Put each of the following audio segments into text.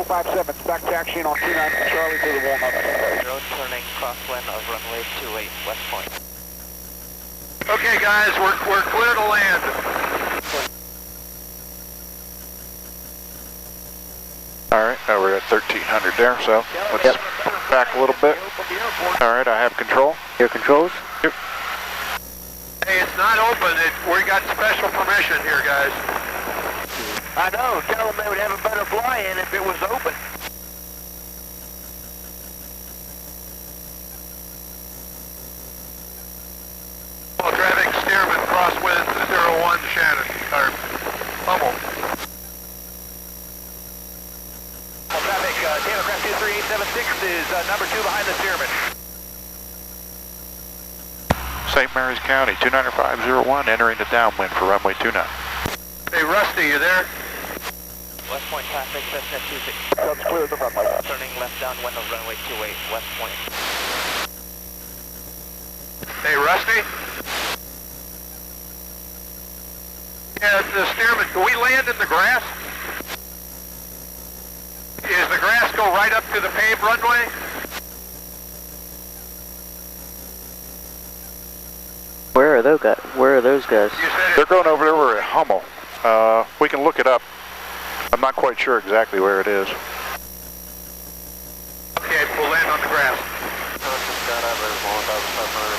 057, back taxiing on 29 from Charlie to the Walnut. Zero, turning crosswind of runway 28, west point. Okay guys, we're clear to land. Alright, now we're at 1300 there, so let's back a little bit. Alright, I have control. Your controls? Yep. Hey, it's not open. We got special permission here, guys. I know, tell them they would have a better fly-in if it was open. Well, traffic, Stearman, crosswind 01, Shannon, or Hummel. Traffic, Taylorcraft 23876 is number 2 behind the Stearman. St. Mary's County, 29501, entering the downwind for runway 29. Hey, Rusty, you there? West point traffic, Cessna 26. That's clear the runway. Turning left downwind of runway 28, west point. Hey, Rusty? Yeah, the Stearman, can we land in the grass? Is the grass go right up to the paved runway? Where are those guys? You said They're going over there, we're at Hummel. We can look it up. I'm not quite sure exactly where it is. okay, we'll land on the grass.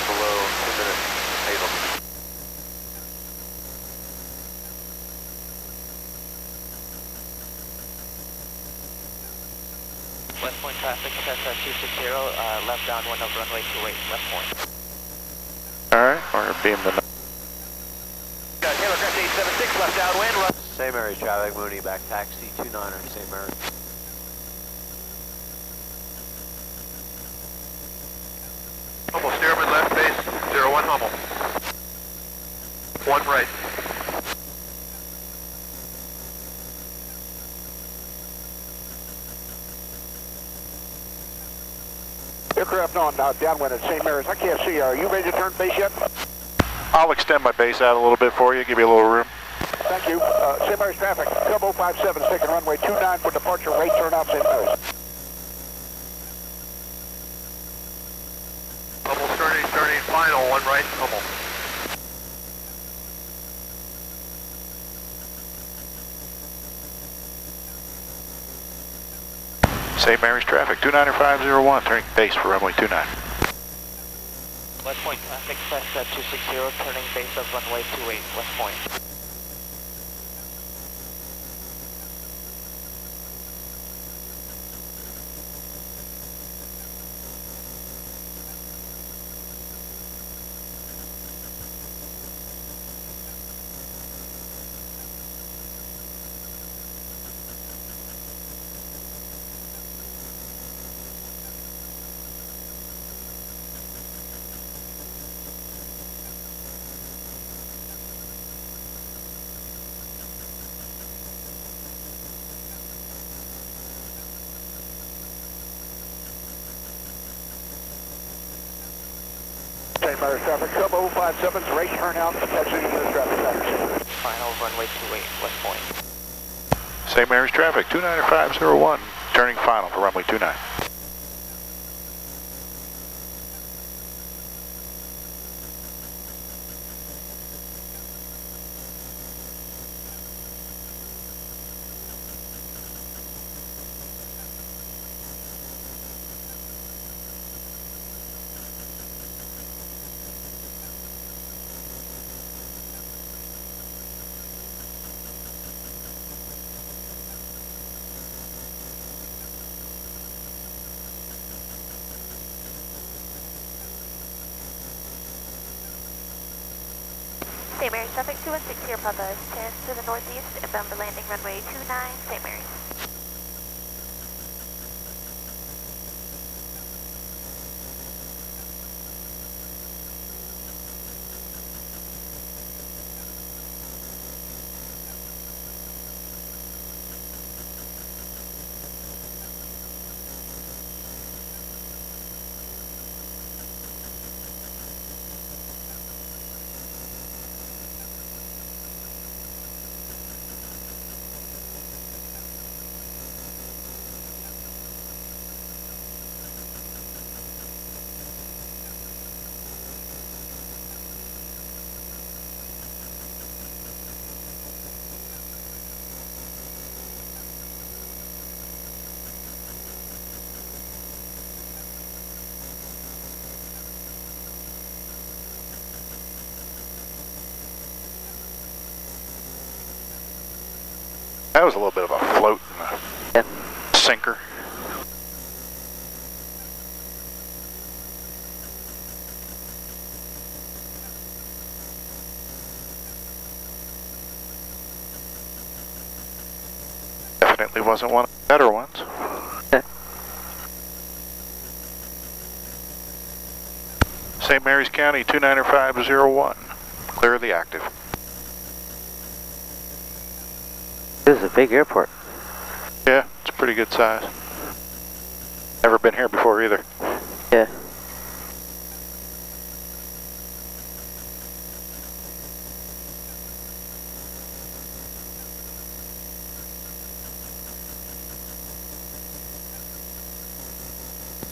below 2 minutes, Hazel. West point traffic, Cessna 260, left downwind of runway 28, west point. Alright, we're beam the... Taylorcraft 876, left downwind. St. Mary's traffic, Mooney, back taxi 29er, St. Mary's. Hummel, Stearman, left base, 01 Hummel. 1 right. Aircraft on downwind at St. Mary's. I can't see. Are you ready to turn base yet? I'll extend my base out a little bit for you, give you a little room. Thank you. St. Mary's traffic, 057, taking runway 29 for departure, rate turn out St. Mary's. Hummel, turning final, 1 right, Hummel. St. Mary's traffic, 29501, turning base for runway 29. West point traffic, Cessna 260, turning base of runway 28, west point. St. Mary's traffic, 057, rate turn out, exiting the traffic pattern. Final runway 28, west point. St. Mary's traffic, 29501, turning final for runway 29. St. Mary's traffic 216 here, Papa is 10 to the northeast, inbound for landing runway 29, St. Mary's. that was a little bit of a float and a sinker. Definitely wasn't one of the better ones. St. Mary's County 29501. Clear the active. This is a big airport. Yeah, it's a pretty good size. Never been here before either. Yeah.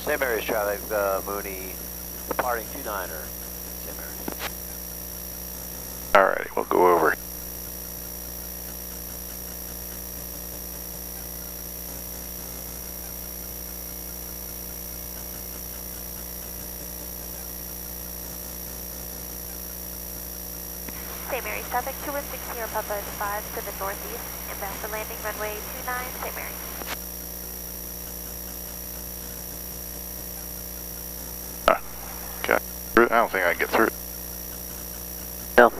St. Mary's traffic, Mooney, departing 29er, St. Mary's. Alrighty, we'll go over. St. Mary's traffic 2160 Papa is 5 to the northeast, inbound for landing runway 29 St. Mary's. Okay. I don't think I can get through. No.